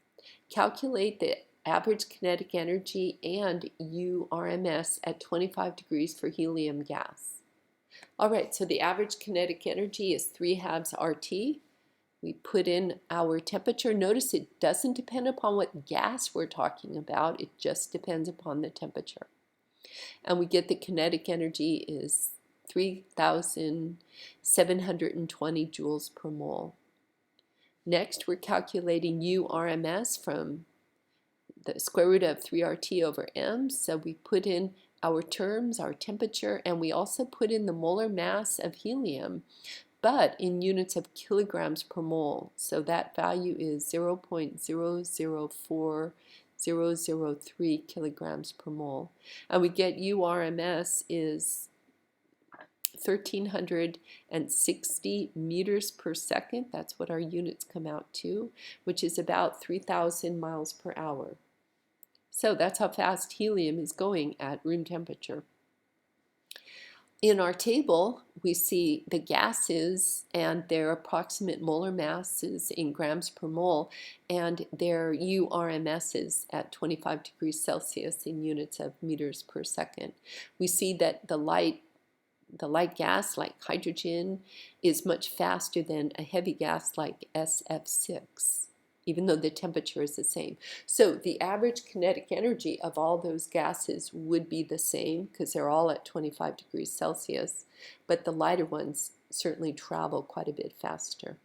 Calculate the average kinetic energy and URMS at 25 degrees for helium gas. All right, so the average kinetic energy is 3/2 RT. We put in our temperature. Notice it doesn't depend upon what gas we're talking about. It just depends upon the temperature. And we get the kinetic energy is 3,720 joules per mole. Next, we're calculating URMS from the square root of 3 RT over M. So we put in our terms, our temperature, and we also put in the molar mass of helium, but in units of kilograms per mole. So that value is 0.004003 kilograms per mole. And we get URMS is 1,360 meters per second. That's what our units come out to, which is about 3,000 miles per hour. So that's how fast helium is going at room temperature. In our table, we see the gases and their approximate molar masses in grams per mole and their URMSs at 25 degrees Celsius in units of meters per second. We see that the light gas, like hydrogen, is much faster than a heavy gas like SF6, even though the temperature is the same. So the average kinetic energy of all those gases would be the same because they're all at 25 degrees Celsius, but the lighter ones certainly travel quite a bit faster.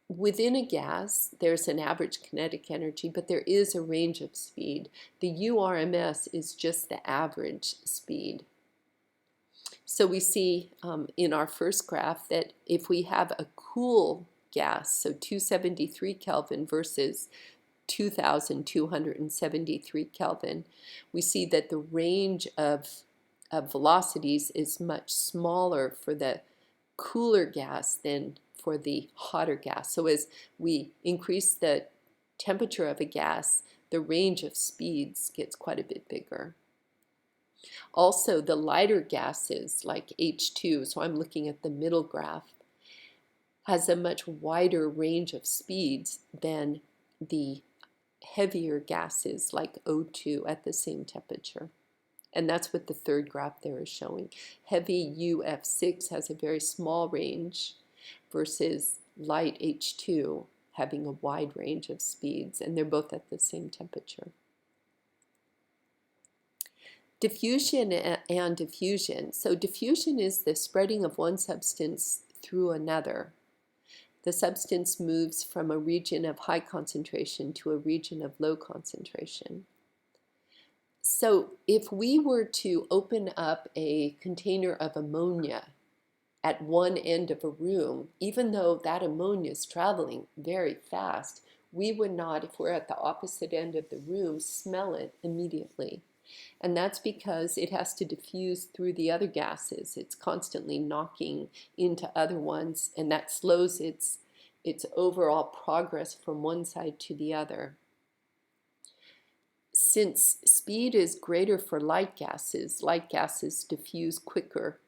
Within a gas, there's an average kinetic energy, but there is a range of speed. The URMS is just the average speed. So we see in our first graph that if we have a cool gas, so 273 Kelvin versus 2,273 Kelvin, we see that the range of velocities is much smaller for the cooler gas than for the hotter gas. So as we increase the temperature of a gas, the range of speeds gets quite a bit bigger. Also, the lighter gases like H2, so I'm looking at the middle graph, has a much wider range of speeds than the heavier gases like O2 at the same temperature. And that's what the third graph there is showing. Heavy UF6 has a very small range versus light H2 having a wide range of speeds, and they're both at the same temperature. Diffusion and diffusion. So diffusion is the spreading of one substance through another. The substance moves from a region of high concentration to a region of low concentration. So if we were to open up a container of ammonia at one end of a room, even though that ammonia is traveling very fast, we would not, if we're at the opposite end of the room, smell it immediately. And that's because it has to diffuse through the other gases. It's constantly knocking into other ones, and that slows its overall progress from one side to the other. Since speed is greater for light gases diffuse quicker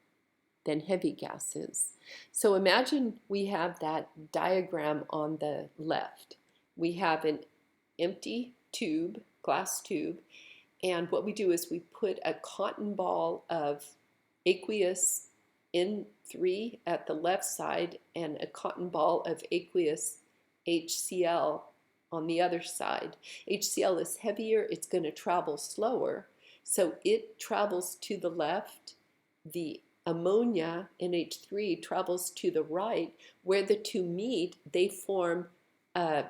than heavy gases. So imagine we have that diagram on the left. We have an empty tube, glass tube, and what we do is we put a cotton ball of aqueous N3 at the left side and a cotton ball of aqueous HCl on the other side. HCl is heavier, it's going to travel slower, so it travels to the left. The ammonia, NH3, travels to the right. Where the two meet, they form a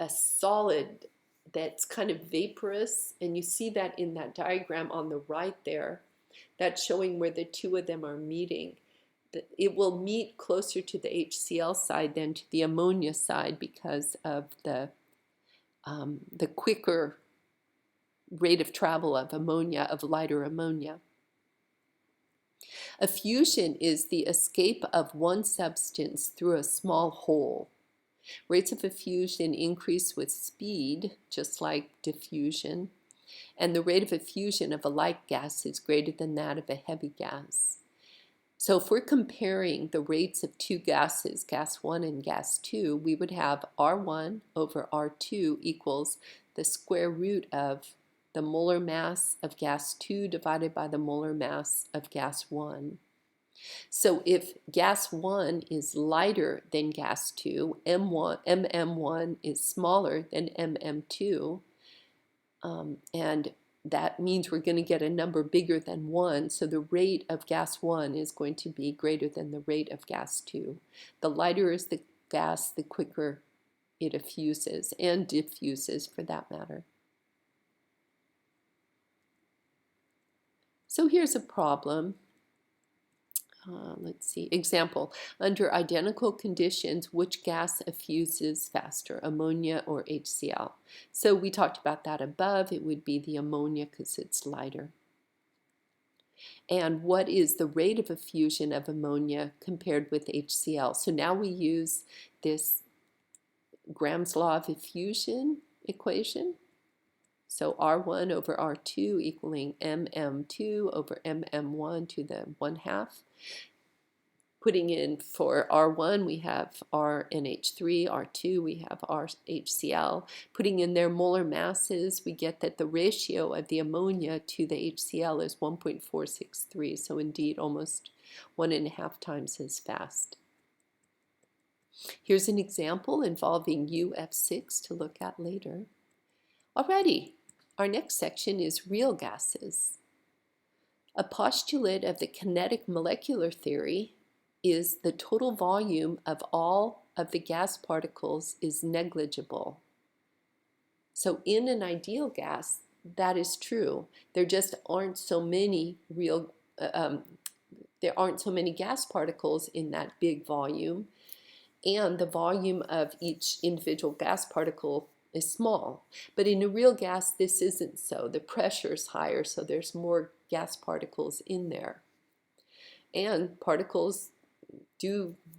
solid that's kind of vaporous, and you see that in that diagram on the right there. That's showing where the two of them are meeting. It will meet closer to the HCl side than to the ammonia side because of the quicker rate of travel of ammonia, of lighter ammonia. A fusion is the escape of one substance through a small hole. Rates of effusion increase with speed, just like diffusion, and the rate of effusion of a light gas is greater than that of a heavy gas. So if we're comparing the rates of two gases, gas 1 and gas 2, we would have R1 over R2 equals the square root of the molar mass of gas 2 divided by the molar mass of gas 1. So if gas 1 is lighter than gas 2, MM1 is smaller than MM2, and that means we're going to get a number bigger than 1, so the rate of gas 1 is going to be greater than the rate of gas 2. The lighter is the gas, the quicker it effuses, and diffuses for that matter. So here's a problem. Let's see. Example, under identical conditions, which gas effuses faster, ammonia or HCl? So we talked about that above. It would be the ammonia because it's lighter. And what is the rate of effusion of ammonia compared with HCl? So now we use this Graham's law of diffusion equation. So R1 over R2 equaling MM2 over MM1 to the 1/2. Putting in for R1, we have RNH3, R2, we have RHCl. Putting in their molar masses, we get that the ratio of the ammonia to the HCl is 1.463, so indeed almost 1.5 times as fast. Here's an example involving UF6 to look at later. Alrighty, our next section is real gases. A postulate of the kinetic molecular theory is the total volume of all of the gas particles is negligible. So in an ideal gas, that is true. There just aren't so many there aren't so many gas particles in that big volume, and the volume of each individual gas particle is small. But in a real gas, this isn't so. The pressure is higher, so there's more gas particles in there. And particles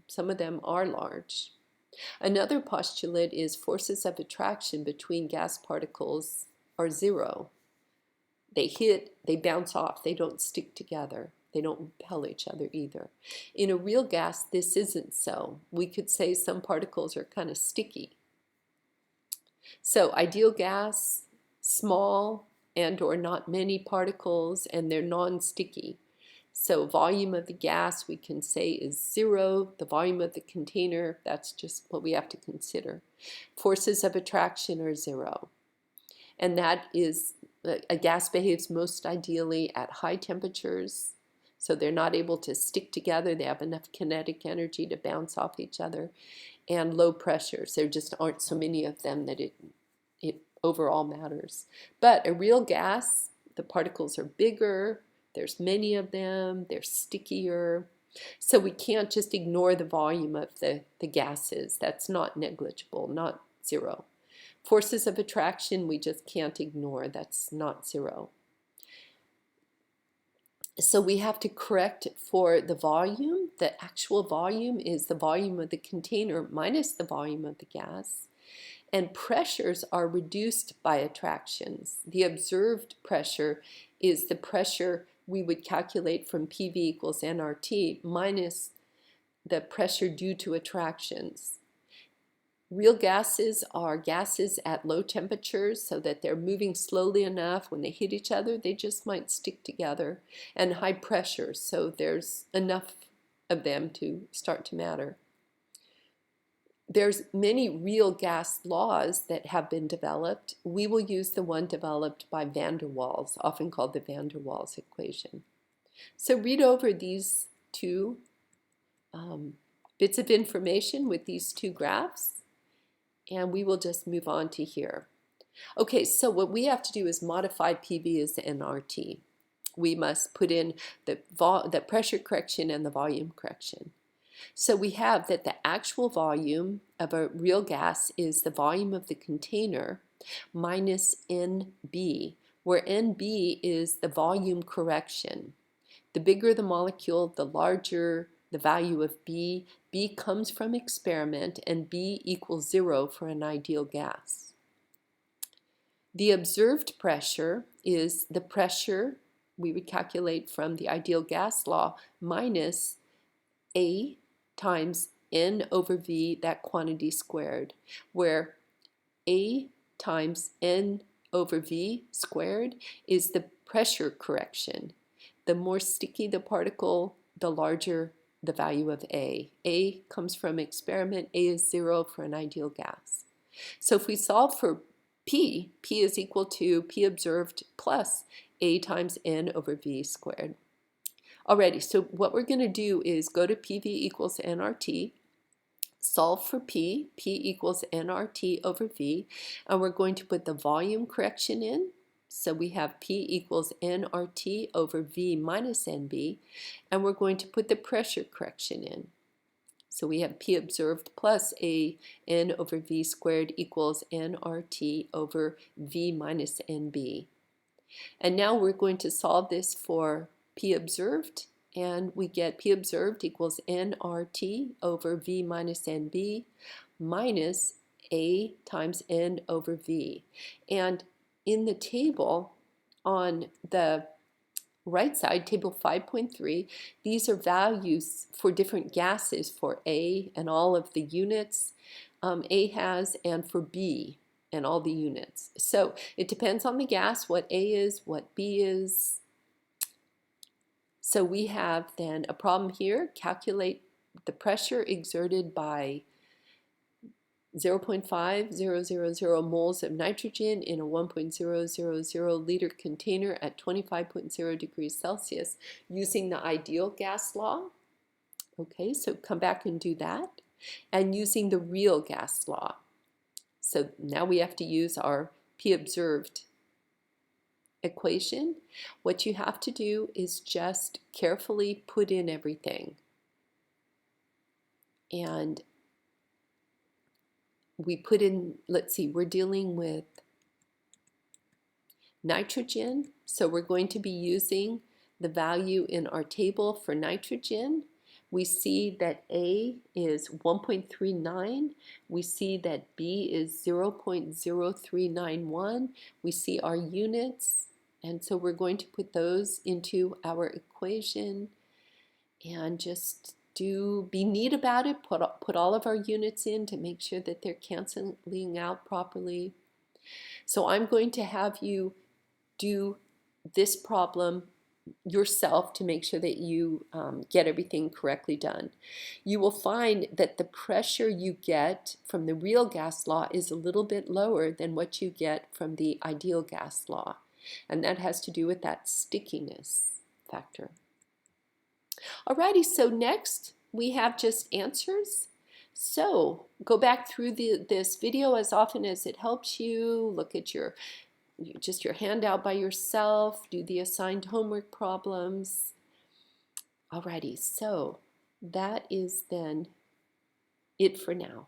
some of them are large. Another postulate is forces of attraction between gas particles are zero. They hit, they bounce off, they don't stick together. They don't repel each other either. In a real gas, this isn't so. We could say some particles are kind of sticky. So ideal gas, small and or not many particles, and they're non-sticky. So volume of the gas we can say is zero. The volume of the container, that's just what we have to consider. Forces of attraction are zero. And that is, a gas behaves most ideally at high temperatures. So they're not able to stick together. They have enough kinetic energy to bounce off each other. And low pressures. There just aren't so many of them that it overall matters. But a real gas, the particles are bigger. There's many of them, they're stickier. So we can't just ignore the volume of the gases. That's not negligible, not zero. Forces of attraction we just can't ignore. That's not zero. So we have to correct for the volume. The actual volume is the volume of the container minus the volume of the gas. And pressures are reduced by attractions. The observed pressure is the pressure we would calculate from PV equals nRT minus the pressure due to attractions. Real gases are gases at low temperatures so that they're moving slowly enough. When they hit each other, they just might stick together. And high pressure, so there's enough of them to start to matter. There's many real gas laws that have been developed. We will use the one developed by van der Waals, often called the van der Waals equation. So read over these two bits of information with these two graphs, and we will just move on to here. Okay, so what we have to do is modify PV as nRT. We must put in the pressure correction and the volume correction. So we have that the actual volume of a real gas is the volume of the container minus NB, where NB is the volume correction. The bigger the molecule, the larger the value of B. B comes from experiment, and B equals 0 for an ideal gas. The observed pressure is the pressure we would calculate from the ideal gas law minus A times N over V, that quantity squared, where A times N over V squared is the pressure correction. The more sticky the particle, the larger the value of A. A comes from experiment. A is 0 for an ideal gas. So if we solve for P, P is equal to P observed plus A times N over V squared. Alrighty, so what we're going to do is go to PV equals nRT, solve for P, P equals nRT over V, and we're going to put the volume correction in. So we have P equals nRT over V minus NB, and we're going to put the pressure correction in. So we have P observed plus A N over V squared equals nRT over V minus NB. And now we're going to solve this for P observed, and we get P observed equals nRT over V minus NB minus A times N over V. And in the table on the right side, table 5.3, these are values for different gases for A and all of the units A has, and for B and all the units. So it depends on the gas, what A is, what B is. So we have then a problem here. Calculate the pressure exerted by 0.5000 moles of nitrogen in a 1.000 liter container at 25.0 degrees Celsius using the ideal gas law. Okay, so come back and do that. And using the real gas law. So now we have to use our P observed equation. What you have to do is just carefully put in everything. And we put in, let's see, we're dealing with nitrogen. So we're going to be using the value in our table for nitrogen. We see that A is 1.39. We see that B is 0.0391. We see our units. And so we're going to put those into our equation and just be neat about it. Put all of our units in to make sure that they're canceling out properly. So I'm going to have you do this problem yourself to make sure that you get everything correctly done. You will find that the pressure you get from the real gas law is a little bit lower than what you get from the ideal gas law. And that has to do with that stickiness factor. Alrighty, so next we have just answers. So go back through this video as often as it helps you. Look at your handout by yourself. Do the assigned homework problems. Alrighty, so that is then it for now.